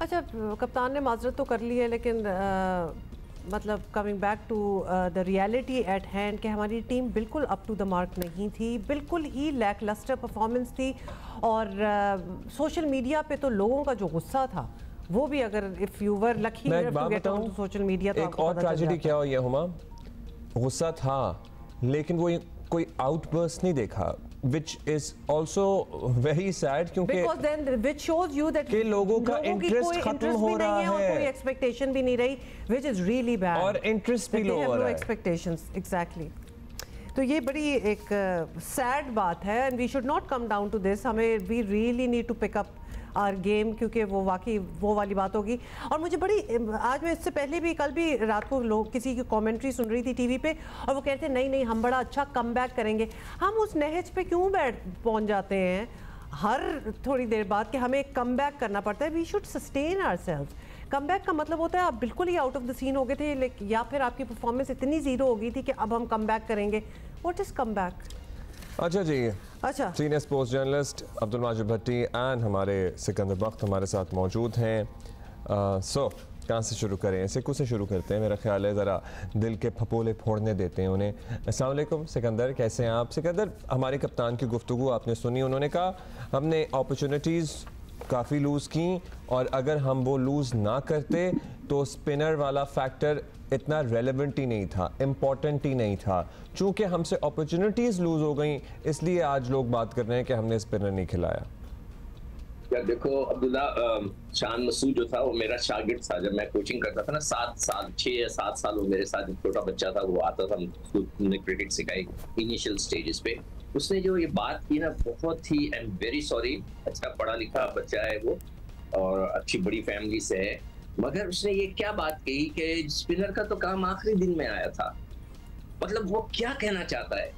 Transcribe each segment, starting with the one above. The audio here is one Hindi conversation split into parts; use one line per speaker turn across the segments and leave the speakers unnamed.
अच्छा, कप्तान ने माजरत तो कर ली है, लेकिन मतलब coming back to the reality at hand कि हमारी टीम बिल्कुल अप टू द मार्क नहीं थी, बिल्कुल ही लैक लस्टर परफॉर्मेंस थी। और सोशल मीडिया पे तो लोगों का जो गुस्सा था वो भी, अगर if you were lucky to get on to social media, तो
एक और ट्रेजेडी क्या हुई है हुमा, गुस्सा था लेकिन वो कोई आउटबर्स्ट नहीं देखा, which is also very sad, क्योंकि
because then which shows you that
कि लोगों का इंटरेस्ट खत्म हो रहा है
और कोई एक्सपेक्टेशन भी नहीं रही, which is really bad,
और इंटरेस्ट भी लो हो रहा है।
expectations exactly। तो ये बड़ी एक सैड बात है and we should not come down to this. हमें we really need to pick up our game, क्योंकि वो वाकई वो वाली बात होगी। और मुझे बड़ी, आज मैं इससे पहले भी, कल भी रात को लोग किसी की कमेंट्री सुन रही थी टीवी पे, और वो कहते हैं नहीं नहीं हम बड़ा अच्छा कम बैक करेंगे। हम उस नहज पे क्यों पहुंच जाते हैं हर थोड़ी देर बाद कि हमें कम बैक करना पड़ता है। We should sustain ourselves. Come back का मतलब होता है आप बिल्कुल ही आउट ऑफ द सीन हो गए थे, लेकिन या फिर आपकी परफॉर्मेंस इतनी जीरो हो गई थी कि अब हम कम बैक करेंगे। What is come back?
अच्छा जी,
अच्छा,
senior sports journalist Abdul Majid Bhatti and हमारे सिकंदर बख्त हमारे साथ मौजूद हैं। सो कहाँ से शुरू करें? सिक्कू से शुरू करते हैं, मेरा ख्याल है ज़रा दिल के फपोले फोड़ने देते हैं उन्हें। अस्सलाम वालेकुम सिकंदर, कैसे हैं आप? सिकंदर, हमारे कप्तान की गुफ्तगू आपने सुनी, उन्होंने कहा हमने अपॉर्चुनिटीज़ काफ़ी लूज़ की और अगर हम वो लूज़ ना करते तो स्पिनर वाला फैक्टर इतना रेलेवेंट ही नहीं था, इम्पॉर्टेंट ही नहीं था। चूँकि हमसे अपॉर्चुनिटीज़ लूज़ हो गई इसलिए आज लोग बात कर रहे हैं कि हमने स्पिनर नहीं खिलाया।
यार देखो अब्दुल्ला, शान मसूद जो था वो मेरा शागिर्द था। जब मैं कोचिंग करता था ना, 6 या 7 साल वो मेरे साथ, छोटा बच्चा था, वो आता था, हमने क्रिकेट सिखाई इनिशियल स्टेजेस पे। उसने जो ये बात की ना, बहुत ही, आई एम वेरी सॉरी, अच्छा पढ़ा लिखा बच्चा है वो और अच्छी बड़ी फैमिली से है, मगर उसने ये क्या बात कही कि स्पिनर का तो काम आखिरी दिन में आया था। मतलब वो क्या कहना चाहता है?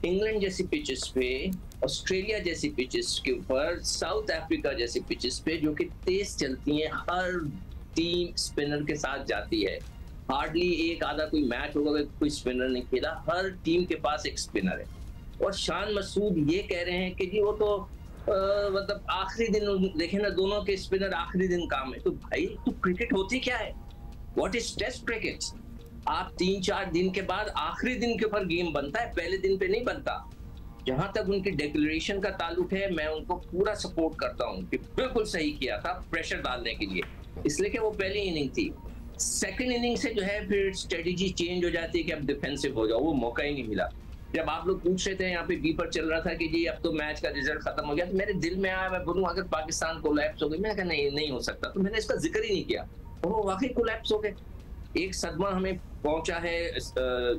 इंग्लैंड जैसी पिचेस पे, ऑस्ट्रेलिया जैसी पिचेस के ऊपर, साउथ अफ्रीका जैसी पिचेस पे जो कि तेज चलती हैं, हर टीम स्पिनर के साथ जाती है। हार्डली एक आधा कोई मैच होगा कोई स्पिनर नहीं खेला, हर टीम के पास एक स्पिनर है। और शान मसूद ये कह रहे हैं कि जी वो तो मतलब आखिरी दिन देखे ना, दोनों के स्पिनर आखिरी दिन काम है। तो भाई तो क्रिकेट होती क्या है? What is test cricket? आप 3-4 दिन के बाद आखिरी दिन के ऊपर गेम बनता है, पहले दिन पे नहीं बनता। जहां तक उनकी डिक्लेरेशन का ताल्लुक है, मैं उनको पूरा सपोर्ट करता हूं कि बिल्कुल सही किया था प्रेशर डालने के लिए, इसलिए कि वो पहली इनिंग थी। सेकंड इनिंग से जो है फिर स्ट्रेटेजी चेंज हो जाती है कि अब डिफेंसिव हो जाओ, वो मौका ही नहीं मिला। जब आप लोग पूछ रहे थे, यहाँ पे बी पर चल रहा था कि जी अब तो मैच का रिजल्ट खत्म हो गया, तो मेरे दिल में आया, मैं बोलूं अगर पाकिस्तान कोलैप्स हो गई, मैंने कहा नहीं हो सकता, तो मैंने इसका जिक्र ही नहीं किया। और वो वाकई कोलैप्स हो गए। एक सदमा हमें पहुंचा है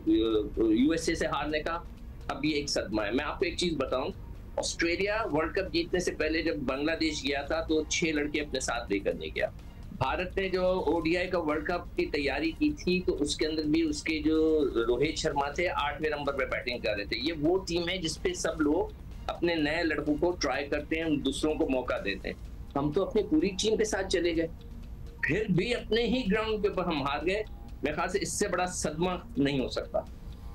यूएसए से हारने का, अब ये एक सदमा है। मैं आपको एक चीज बताऊं, ऑस्ट्रेलिया वर्ल्ड कप जीतने से पहले जब बांग्लादेश गया था तो 6 लड़के अपने साथ लेकर नहीं गया। भारत ने जो ओडीआई का वर्ल्ड कप की तैयारी की थी तो उसके अंदर भी उसके जो रोहित शर्मा थे 8वें नंबर पे बैटिंग कर रहे थे। ये वो टीम है जिसपे सब लोग अपने नए लड़कों को ट्राई करते हैं, दूसरों को मौका देते हैं। हम तो अपनी पूरी टीम के साथ चले गए, फिर भी अपने ही ग्राउंड के ऊपर हम हार गए। मेरे ख्याल से इससे बड़ा सदमा नहीं हो सकता।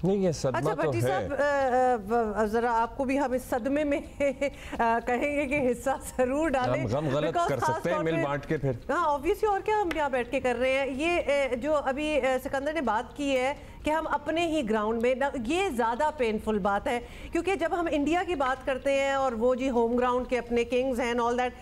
नहीं, ये सदमा
अच्छा
तो
भट्टी साहब, जरा आपको भी हम इस सदमे में कहेंगे कि हिस्सा जरूर डालें।
हम गम गलत कर सकते हैं मिल बांट के फिर।
हाँ ऑब्वियसली, और क्या हम यहाँ बैठ के कर रहे हैं। ये जो अभी सिकंदर ने बात की है कि हम अपने ही ग्राउंड में, ये ज़्यादा पेनफुल बात है, क्योंकि जब हम इंडिया की बात करते हैं और वो जी होम ग्राउंड के अपने किंग्स हैं ऑल दैट,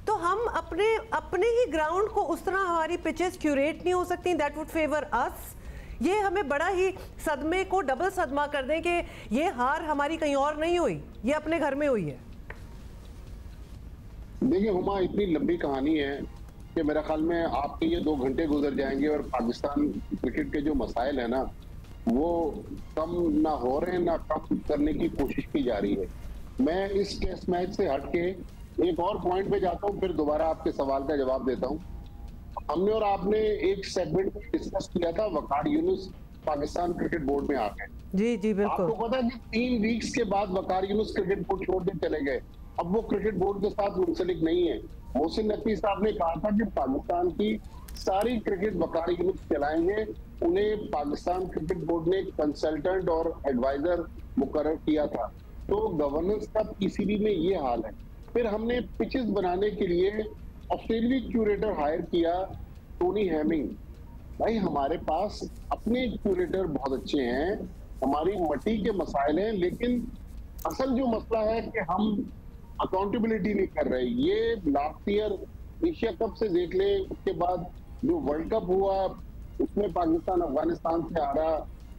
तो हम अपने ही ग्राउंड को उस तरह हमारी पिचेस क्यूरेट नहीं हो सकती, दैट वुड फेवर अस। ये हमें बड़ा ही सदमे को डबल सदमा कर दें कि ये हार हमारी कहीं और नहीं हुई, ये अपने घर में हुई है।
देखिए हुमा, इतनी लंबी कहानी है कि मेरा ख्याल में आपके ये 2 घंटे गुजर जाएंगे और पाकिस्तान क्रिकेट के जो मसाइल है ना वो कम ना हो रहे हैं ना कम करने की कोशिश की जा रही है। मैं इस टेस्ट मैच से हटके एक और पॉइंट पे जाता हूँ, फिर दोबारा आपके सवाल का जवाब देता हूँ। हमने और आपने एक सेगमेंट डिस्कस किया था वकार यूनुस पाकिस्तान क्रिकेट बोर्ड में आके।
जी जी बिल्कुल।
आपको पता है कि 3 वीक्स के बाद वकार यूनुस क्रिकेट बोर्ड छोड़ के चले गए, अब वो क्रिकेट बोर्ड के साथ मुंसलिक नहीं है। मोहसिन नकवी साहब ने कहा था कि पाकिस्तान की सारी क्रिकेट वकार यूनुस चलाएंगे। उन्हें पाकिस्तान क्रिकेट बोर्ड ने कंसल्टेंट और एडवाइजर मुकर्रर किया था। तो गवर्नेंस का पीसीबी में ये हाल है। फिर हमने पिचेस बनाने के लिए ऑस्ट्रेलियाई क्यूरेटर हायर किया टोनी हैमिंग। भाई हमारे पास अपने क्यूरेटर बहुत अच्छे हैं, हमारी मट्टी के मसाइल हैं, लेकिन असल जो मसला है कि हम अकाउंटेबिलिटी नहीं कर रहे। ये लास्ट ईयर एशिया कप से देख ले, उसके बाद जो वर्ल्ड कप हुआ उसमें पाकिस्तान अफगानिस्तान से हारा,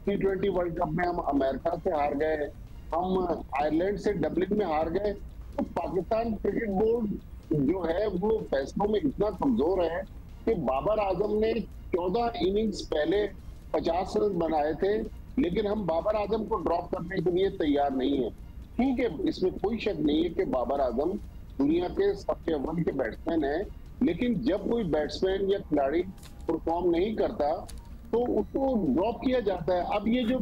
T20 वर्ल्ड कप में हम अमेरिका से हार गए, हम आयरलैंड से डबलिन में हार गए। तो पाकिस्तान क्रिकेट बोर्ड जो है वो फैसलों में इतना कमजोर है कि बाबर आजम ने 14 इनिंग्स पहले 50 रन बनाए थे, लेकिन हम बाबर आजम को ड्रॉप करने के लिए तैयार नहीं है। ठीक है, इसमें कोई शक नहीं है कि बाबर आजम दुनिया के सबसे अव्वल के बैट्समैन है, लेकिन जब कोई बैट्समैन या खिलाड़ी परफॉर्म नहीं करता तो उसको ड्रॉप किया जाता है। अब ये जो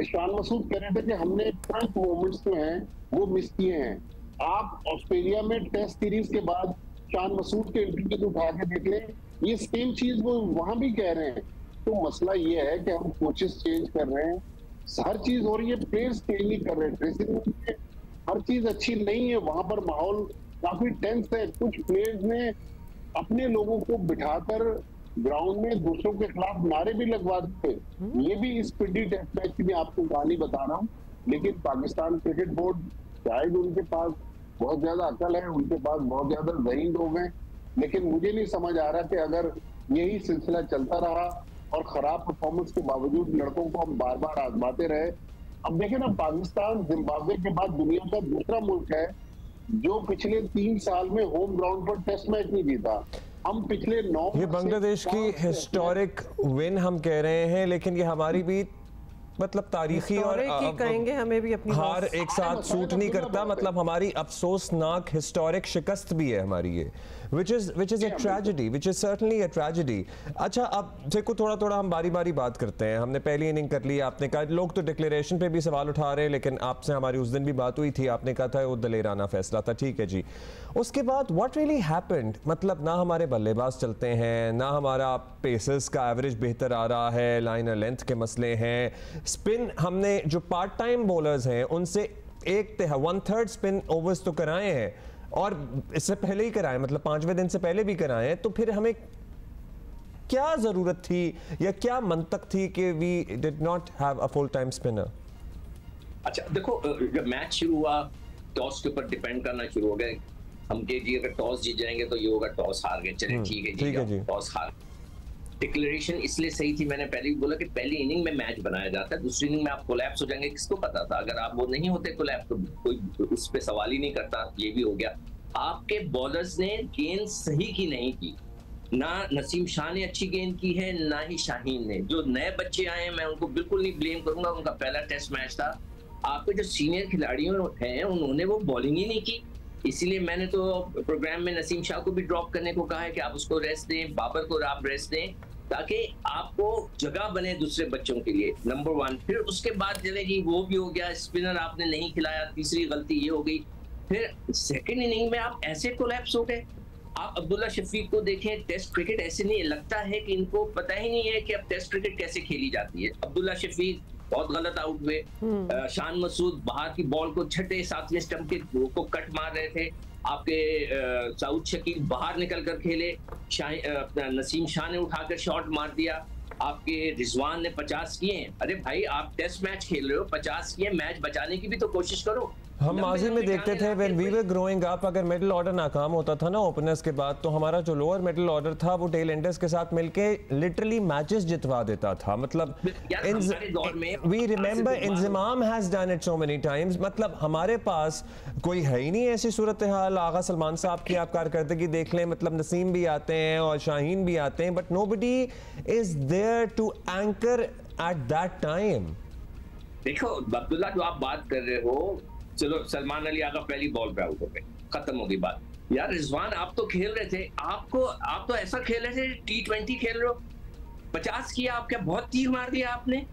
शान मसूद कह रहे थे कि हमने फ्रंट मोमेंट्स जो हैं वो मिस किए हैं। आप ऑस्ट्रेलिया में टेस्ट सीरीज के बाद शान मसूद के इंटरव्यू उठा के देख लें, ये सेम चीज वो वहां भी कह रहे हैं। तो मसला ये है कि हम कोचेस चेंज कर रहे हैं, हर चीज हो रही है, प्लेयर्स चेंज नहीं कर रहे, ड्रेसिंग रूम में हर चीज अच्छी नहीं है, वहां पर माहौल काफी टेंस है। कुछ प्लेयर्स ने अपने लोगों को बिठाकर ग्राउंड में दूसरों के खिलाफ नारे भी लगवा दिए। ये भी इस पिंडी टेस्ट मैच की मैं आपको कहानी बता रहा हूँ। लेकिन पाकिस्तान क्रिकेट बोर्ड शायद उनके पास बहुत ज्यादा अकल है, उनके पास बहुत ज्यादा ज़हीन लोग हैं, लेकिन मुझे नहीं समझ आ रहा कि अगर यही सिलसिला चलता रहा और खराब परफॉर्मेंस के बावजूद लड़कों को हम बार बार आजमाते रहे। अब देखें ना, पाकिस्तान जिम्बाब्वे के बाद दुनिया का दूसरा मुल्क है जो पिछले 3 साल में होम ग्राउंड पर टेस्ट मैच नहीं जीता। हम पिछले 9
ये बांग्लादेश की हिस्टोरिक विन हम कह रहे हैं, लेकिन ये हमारी भी मतलब तारीखी और
कहेंगे हमें भी अपनी
हार एक साथ सूट नहीं करता। मतलब हमारी अफसोसनाक हिस्टोरिक शिकस्त भी है हमारी ये, which is a tragedy, which is certainly a tragedy। अच्छा, अब देखो थोड़ा थोड़ा हम बारी बारी बात करते हैं। हमने पहली इनिंग कर ली, आपने कहा लोग तो डिक्लेरेशन पे भी सवाल उठा रहे हैं, लेकिन आपसे हमारी उस दिन भी बात हुई थी, आपने कहा था वो दलेराना फैसला था, ठीक है जी। उसके बाद व्हाट रियली हैपेंड, मतलब ना हमारे बल्लेबाज चलते हैं, ना हमारा पेसर्स का एवरेज बेहतर आ रहा है, लाइनर लेंथ के मसले हैं, स्पिन हमने जो पार्ट टाइम बॉलर्स हैं उनसे 1/3 स्पिन ओवर्स तो कराए हैं, और इससे पहले ही कराए, मतलब 5वें दिन से पहले भी कराए हैं। तो फिर हमें क्या जरूरत थी या क्या मंतक थी कि we did not have a full time spinner?
अच्छा देखो, जब मैच शुरू हुआ टॉस के ऊपर डिपेंड करना शुरू हो गए हम कि जी अगर टॉस जीत जाएंगे तो ये होगा टॉस हार गए, चले ठीक है जी टॉस हार। डिक्लेरेशन इसलिए सही थी, मैंने पहले भी बोला कि पहली इनिंग में मैच बनाया जाता है, दूसरी इनिंग में आप कोलैप्स हो जाएंगे, किसको पता था? अगर आप वो नहीं होते कोलैप्स तो कोई उस पर सवाल ही नहीं करता। ये भी हो गया। आपके बॉलर्स ने गेंद सही की नहीं की, ना नसीम शाह ने अच्छी गेंद की है, ना ही शाहीन ने। जो नए बच्चे आए हैं मैं उनको बिल्कुल नहीं ब्लेम करूंगा, उनका पहला टेस्ट मैच था। आपके जो सीनियर खिलाड़ियों हैं उन्होंने वो बॉलिंग ही नहीं की, इसीलिए मैंने तो प्रोग्राम में नसीम शाह को भी ड्रॉप करने को कहा है कि आप उसको रेस्ट दें, बाबर को आप रेस्ट दें, ताकि आपको जगह बने दूसरे बच्चों के लिए, नंबर 1। फिर उसके बाद चले जी वो भी हो गया, स्पिनर आपने नहीं खिलाया, तीसरी गलती ये हो गई। फिर सेकंड इनिंग में आप ऐसे कोलैप्स हो गए। आप अब्दुल्ला शफीक को देखें, टेस्ट क्रिकेट ऐसे नहीं, लगता है कि इनको पता ही नहीं है कि अब टेस्ट क्रिकेट कैसे खेली जाती है। अब्दुल्ला शफीक बहुत गलत आउट हुए, शान मसूद बाहर की बॉल को 6वें 7वें स्टंप के को कट मार रहे थे, आपके साउथ शकील बाहर निकल कर खेले, नसीम शाह ने उठाकर शॉट मार दिया, आपके रिजवान ने 50 किए। अरे भाई आप टेस्ट मैच खेल रहे हो, 50 किए, मैच बचाने की भी तो कोशिश करो।
हम माजी में देखते थे when we were growing up, अगर मिडिल ऑर्डर नाकाम होता था ना ओपनर्स के बाद, तो हमारा जो लोअर मिडिल ऑर्डर था वो टेल एंडर्स के साथ मिलके लिटरली मैचेस जितवा देता था। मतलब we remember Inzamam has done it so many times. मतलब हमारे पास कोई है ही नहीं ऐसी सूरत हाल। आगा सलमान साहब की आप कारकर्दगी देख लें, मतलब नसीम भी आते हैं और शाहीन भी आते हैं, but nobody is there to anchor at that time.
देखो अब्दुल्ला, जो आप बात कर रहे हो, चलो सलमान अली आगा पहली बॉल पे आउट हो गए, खत्म हो गई बात। यार रिजवान आप तो खेल रहे थे, आप तो ऐसा खेल रहे थे T20 खेल रहे हो, 50 किया, आप क्या बहुत तीर मार दिया आपने?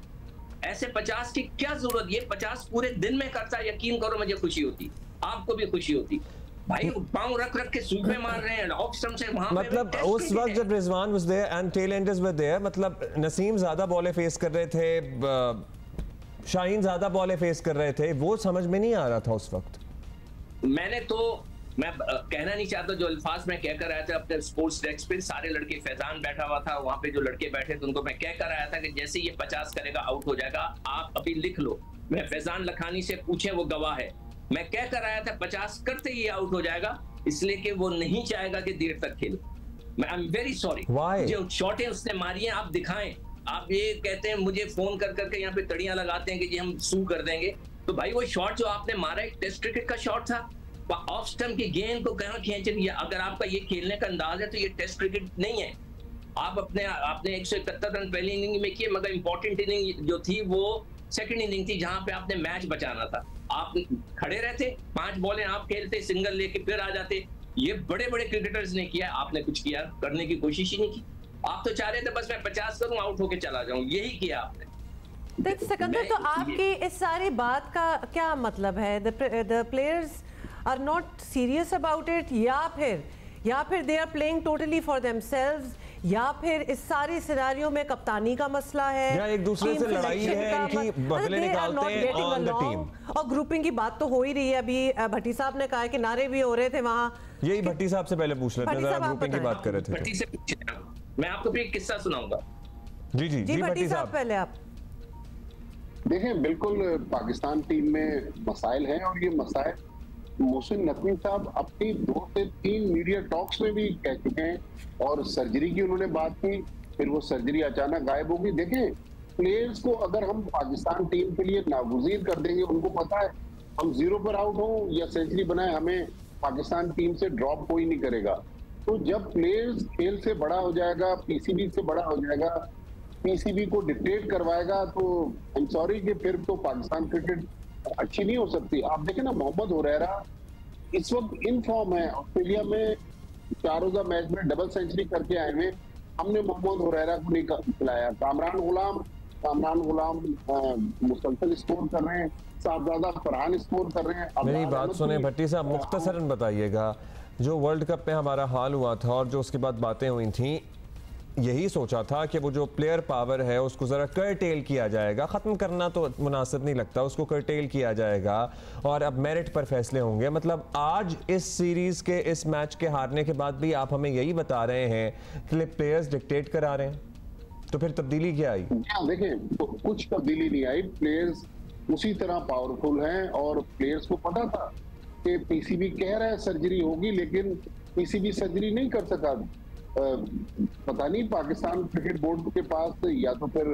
ऐसे 50 की क्या जरूरत? ये 50 पूरे दिन में करता, यकीन करो मुझे खुशी होती, आपको भी खुशी होती। भाई पांव रख रख के स्वीप में मार रहे हैं ऑफ स्टंप से वहां,
मतलब उस वक्त जब Rizwan was there and tail enders were there, मतलब नसीम ज्यादा बॉलें फेस कर रहे थे, शाहीन ज्यादा बॉलें फेस कर रहे थे, वो समझ में नहीं आ रहा था उस वक्त।
मैंने तो मैं कहना नहीं चाहता जो अल्फाज मैं कहकर आया था अपने स्पोर्ट्स डेस्क पे, सारे लड़के, फैजान बैठा हुआ था वहां पे, जो लड़के बैठे थे उनको मैं कहकर आया था कि जैसे ये 50 करेगा आउट हो जाएगा, आप अभी लिख लो। मैं फैजान लखानी से पूछे, वो गवाह है, मैं कहकर आया था 50 करते ही आउट हो जाएगा, इसलिए कि वो नहीं चाहेगा कि देर तक खेले। मैं आई एम वेरी सॉरी, जो शॉटें उसने मारी हैं आप दिखाएं। आप ये कहते हैं मुझे फोन कर करके यहाँ पे तड़ियां लगाते हैं कि जी हम सू कर देंगे, तो भाई वो शॉट जो आपने मारा एक टेस्ट क्रिकेट का शॉट था, ऑफ स्टंप की गेंद को कहां खींच रही है। अगर आपका ये खेलने का अंदाज है तो ये टेस्ट क्रिकेट नहीं है। आपने 171 रन पहली इनिंग में किए, मगर इंपॉर्टेंट इनिंग जो थी वो सेकंड इनिंग थी जहां पे आपने मैच बचाना था। आप खड़े रहते, 5 बॉलें आप खेलते, सिंगल लेके फिर आ जाते। ये बड़े बड़े क्रिकेटर्स ने किया, आपने कुछ किया करने की कोशिश ही नहीं की। आप तो चाह रहे थे बस मैं 50 करूं, आउट होके चला जाऊं, यही किया आपने।
सिकंदर, तो आपकी इस सारी बात का क्या मतलब है? The players are not serious about it, या फिर they are playing totally for themselves, या फिर इस सारी सिनेरियो में कप्तानी का मसला है,
या एक दूसरे से लड़ाई है, इनकी बदले निकालते हैं ऑन द टीम।
और ग्रुपिंग की बात तो हो ही रही है। अभी भट्टी साहब ने कहा है कि नारे भी हो रहे थे वहां।
यही भट्टी साहब से पहले पूछ लेते हैं, ग्रुपिंग की बात कर रहे थे।
भट्टी से पूछे, मैं आपको भी एक किस्सा सुनाऊंगा।
जी जी जी
भट्टी साहब पहले आप
देखें, बिल्कुल पाकिस्तान टीम में मसाइल हैं, और ये मसाइल मोहसिन नकवी साहब अपनी 2 से 3 मीडिया टॉक्स में भी कह चुके हैं, और सर्जरी की उन्होंने बात की, फिर वो सर्जरी अचानक गायब होगी। देखें, प्लेयर्स को अगर हम पाकिस्तान टीम के लिए नागुज़ीर कर देंगे, उनको पता है हम 0 पर आउट हो या सेंचुरी बनाए, हमें पाकिस्तान टीम से ड्रॉप कोई नहीं करेगा। तो जब प्लेयर्स खेल से बड़ा हो जाएगा, पीसीबी से बड़ा हो जाएगा, पीसीबी को डिक्टेट करवाएगा, तो आई एम सॉरी कि फिर तो पाकिस्तान क्रिकेट अच्छी नहीं हो सकती। आप देखें ना, मोहम्मद हुरैरा इस वक्त इन फॉर्म है, ऑस्ट्रेलिया में 4 रोजा मैच में डबल सेंचुरी करके आए हुए, हमने मोहम्मद हुरैरा को नहीं खिलाया। कामरान गुलाम मुसलसल स्कोर कर रहे हैं, साहबजादा फरहान स्कोर कर रहे हैं।
मेरी बात सुने भट्टी साहब, मुख्तसरन बताइएगा, जो वर्ल्ड कप में हमारा हाल हुआ था और जो उसके बाद बातें हुई थी, यही सोचा था कि वो जो प्लेयर पावर है उसको ज़रा करटेल किया जाएगा, ख़त्म करना तो मुनासिब नहीं लगता, उसको करटेल किया जाएगा और अब मेरिट पर फैसले होंगे। मतलब आज इस सीरीज़ के इस मैच के हारने के बाद भी आप हमें यही बता रहे हैं कि प्लेयर्स डिक्टेट करा रहे हैं, तो फिर तब्दीली क्या आई?
देखें, तो कुछ तब्दीली नहीं आई, प्लेयर्स उसी तरह पावरफुल हैं, और प्लेयर्स को पता था कि पीसीबी कह रहा है सर्जरी होगी, लेकिन पीसीबी सर्जरी नहीं कर सका। पता नहीं पाकिस्तान क्रिकेट बोर्ड के पास या तो फिर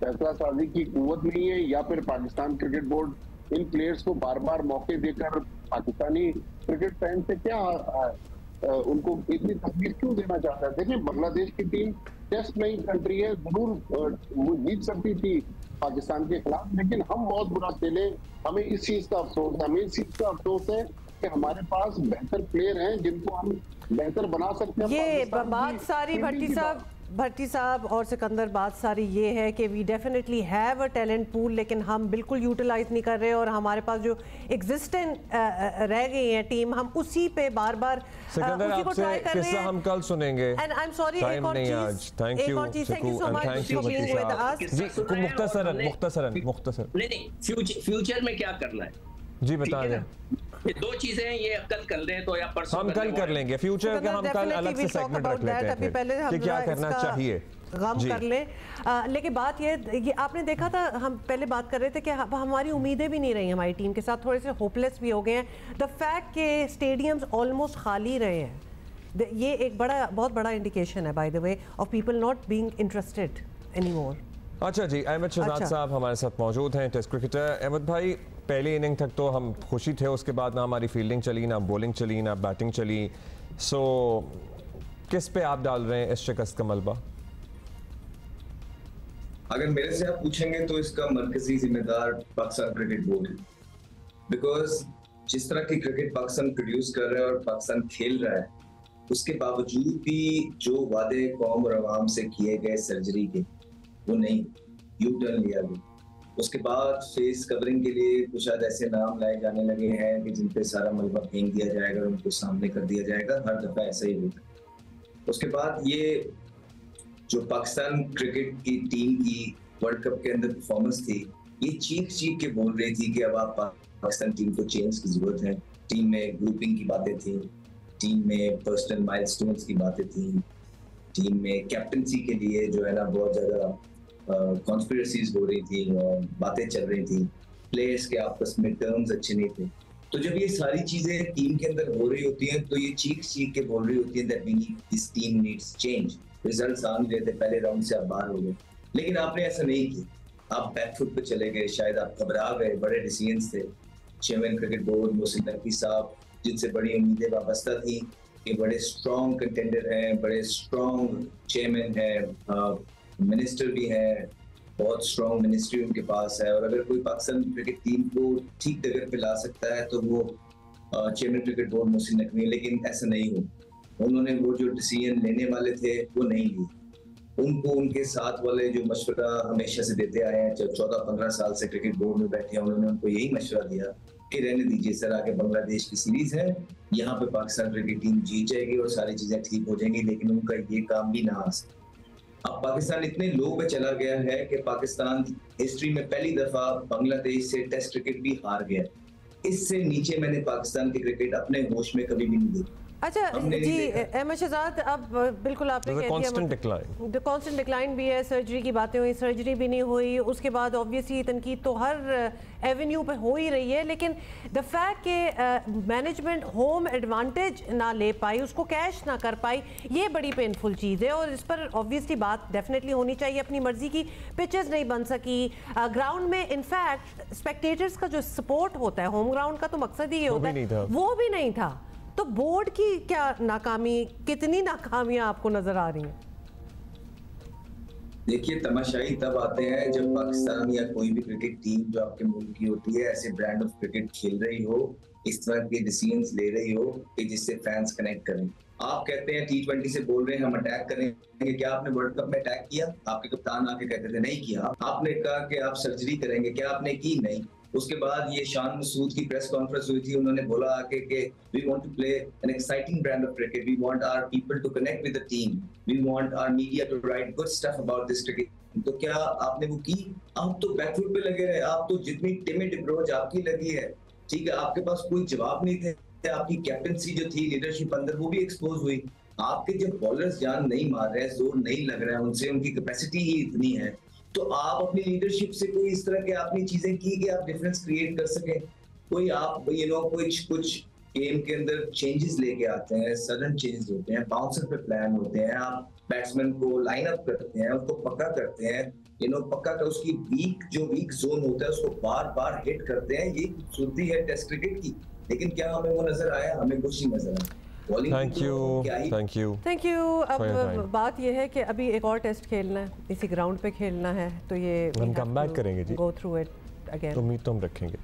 फैसला साजी की कुव्वत नहीं है, या फिर पाकिस्तान क्रिकेट बोर्ड इन प्लेयर्स को बार बार मौके देकर पाकिस्तानी क्रिकेट फैन से क्या उनको इतनी तकलीफ क्यों देना चाहता है। देखिए, बांग्लादेश की टीम टेस्ट नई कंट्री है, जरूर वो जीत सकती थी पाकिस्तान के खिलाफ, लेकिन हम बहुत बुरा खेले। हमें इस चीज का अफसोस है कि हमारे पास बेहतर प्लेयर हैं जिनको हम बेहतर बना सकते हैं।
ये बात सारी भट्टी साहब और सिकंदर, बात सारी ये है कि we definitely have a talent pool, लेकिन हम बिल्कुल यूटिलाइज नहीं कर रहे, और हमारे पास जो एग्जिस्टेंट रह गई है टीम, हम उसी पे बार बार
उसी को ट्राई कर रहे हैं। हम कल सुनेंगे।
एंड आई एम सॉरी, एक और चीज, thank you so much for being with us.
मुख्तसरन
नहीं, फ्यूचर में क्या करना है
जी बता दें।
ये 2 चीजें हैं, ये कल कर लें तो या परसों
हम कल कर लेंगे। फ्यूचर का हम कल अलग से सेगमेंट रख लेते हैं कि क्या करना चाहिए,
गम कर ले। लेकिन बात ये आपने देखा था, हम पहले बात कर रहे थे कि हमारी उम्मीदें भी नहीं रही हमारी टीम के साथ, थोड़े से होपलेस भी हो गए हैं। द फैक्ट के स्टेडियम्स ऑलमोस्ट खाली रहे हैं, ये एक बहुत बड़ा इंडिकेशन है by the way of people not being interested anymore.
अच्छा जी, अहमद शहजाद साहब हमारे साथ मौजूद हैं, टेस्ट क्रिकेटर। अहमद भाई, पहली इनिंग तक तो हम खुशी थे, उसके बाद ना हमारी फील्डिंग चली, ना बॉलिंग चली, ना बैटिंग चली। सो किस पे आप डाल रहे हैं इस शिकस्त का मलबा?
अगर मेरे से आप पूछेंगे तो इसका मरकजी जिम्मेदार पाकिस्तान क्रिकेट बोर्ड है, बिकॉज जिस तरह की क्रिकेट पाकिस्तान प्रोड्यूस कर रहा है और पाकिस्तान खेल रहा है, उसके बावजूद भी जो वादे कौम और अवाम से किए गए सर्जरी के, वो नहीं, यू टर्न लिया गया। उसके बाद फेस कवरिंग के लिए कुछ शायद ऐसे नाम लाए जाने लगे हैं कि जिन पे सारा मलबा फेंक दिया जाएगा और उनको सामने कर दिया जाएगा। हर दफा ऐसा ही होता है। उसके बाद ये जो पाकिस्तान क्रिकेट की टीम की वर्ल्ड कप के अंदर परफॉर्मेंस थी, ये चीख के बोल रही थी कि अब आप पाकिस्तान टीम को चेंज की जरूरत है, टीम में ग्रुपिंग की बातें थी, टीम में पर्सनल माइलस्टोन्स की बातें थी, टीम में कैप्टनसी के लिए जो है ना बहुत ज़्यादा कॉन्स्पिरेसीज हो रही थी और बातें चल रही थी, प्लेयर्स के आपस में टर्म्स अच्छे नहीं थे। तो जब ये सारी चीज़ें टीम के अंदर हो रही होती हैं तो ये चीख के बोल रही होती है that we need, this team needs change. Results आ नहीं रहे थे, पहले राउंड से आप बाहर हो गए, लेकिन आपने ऐसा नहीं किया, आप बैकफुट पे चले गए, शायद आप घबरा गए, बड़े डिसीजंस थे। Chairman cricket board Mohsin Naqvi साहब, जिनसे बड़ी उम्मीदें वाबस्ता थी, ये बड़े स्ट्रॉन्ग कंटेंडर हैं, बड़े स्ट्रॉन्ग चेयरमैन हैं, मिनिस्टर भी हैं, बहुत स्ट्रॉन्ग मिनिस्ट्री उनके पास है, और अगर कोई पाकिस्तान क्रिकेट टीम को ठीक जगह पे ला सकता है तो वो chairman cricket board Mohsin Naqvi, लेकिन ऐसा नहीं हो। उन्होंने वो जो डिसीजन लेने वाले थे वो नहीं लिए, उनको उनके साथ वाले जो मशवरा हमेशा से देते आए हैं, जब 14-15 साल से क्रिकेट बोर्ड में बैठे हैं, उन्होंने उनको यही मशवरा दिया कि रहने दीजिए सर, आगे बांग्लादेश की सीरीज है, यहाँ पे पाकिस्तान क्रिकेट टीम जीत जाएगी और सारी चीजें ठीक हो जाएंगी, लेकिन उनका ये काम भी ना आ सके। अब पाकिस्तान इतने लो पे चला गया है कि पाकिस्तान हिस्ट्री में पहली दफा बांग्लादेश से टेस्ट क्रिकेट भी हार गया। इससे नीचे मैंने पाकिस्तान की क्रिकेट अपने होश में कभी भी नहीं देखी।
अच्छा जी अहमद शहजाद, अब बिल्कुल आपने कह दिया कांस्टेंट डिक्लाइन भी है, सर्जरी की बातें हुई, सर्जरी भी नहीं हुई, उसके बाद ऑब्वियसली तनकीद तो हर एवेन्यू पे हो ही रही है, लेकिन द फैक्ट कि मैनेजमेंट होम एडवांटेज ना ले पाई, उसको कैश ना कर पाई, ये बड़ी पेनफुल चीज़ है और इस पर ऑब्वियसली बात डेफिनेटली होनी चाहिए। अपनी मर्जी की पिचेस नहीं बन सकी ग्राउंड में, इनफैक्ट स्पेक्टेटर्स का जो सपोर्ट होता है होम ग्राउंड का तो मकसद ही ये होता है, वो भी नहीं था। तो बोर्ड की क्या नाकामी, कितनी नाकामियां आपको नजर आ रही हैं?
देखिए, तमाशाई तब आते हैं जब पाकिस्तान या कोई भी क्रिकेट टीम जो आपके मुल्क की होती है ऐसे ब्रांड ऑफ क्रिकेट खेल रही हो, इस तरह के डिसीजंस ले रही हो कि जिससे फैंस कनेक्ट करें। आप कहते हैं T20 से बोल रहे हैं हम अटैक करेंगे, क्या आपने वर्ल्ड कप में अटैक किया? आपके कप्तान आके कहते थे नहीं किया। आपने कहा कि आप सर्जरी करेंगे, क्या आपने की? नहीं। उसके बाद ये शान मसूद की प्रेस कॉन्फ्रेंस हुई थी, उन्होंने बोला आके कि we want to play an exciting brand of cricket, we want our people to connect with the team, we want our media to write good stuff about this cricket. तो क्या आपने वो की? आप तो बैकफुट पे लगे रहे, आप तो जितनी टिमिड अप्रोच आपकी लगी है, ठीक है, आपके पास कोई जवाब नहीं थे, आपकी कैप्टनसी जो थी, लीडरशिप अंदर वो भी एक्सपोज हुई। आपके जब बॉलर्स जान नहीं मार रहे, जोर नहीं लग रहा है उनसे, उनकी कैपेसिटी ही इतनी है, तो आप अपनी लीडरशिप से कोई इस तरह के आपने चीजें की कि आप डिफरेंस क्रिएट कर सके। कोई आप कुछ गेम के अंदर चेंजेस लेके आते हैं, सडन चेंजेस होते हैं, बाउंसर पे प्लान होते हैं, आप बैट्समैन को लाइन अप करते हैं, उसको पक्का करते हैं, पक्का कर उसकी वीक जोन होता है उसको बार बार हिट करते हैं। ये खूबसूरती है टेस्ट क्रिकेट की, लेकिन क्या हमें वो नजर आया? हमें कुछ नहीं नजर आया।
Thank you.
अब बात यह है कि अभी एक और टेस्ट खेलना है, इसी ग्राउंड पे खेलना है, तो ये
हम कम बैक करेंगे जी,
गो थ्रू इट अगेन,
उम्मीद तो हम रखेंगे।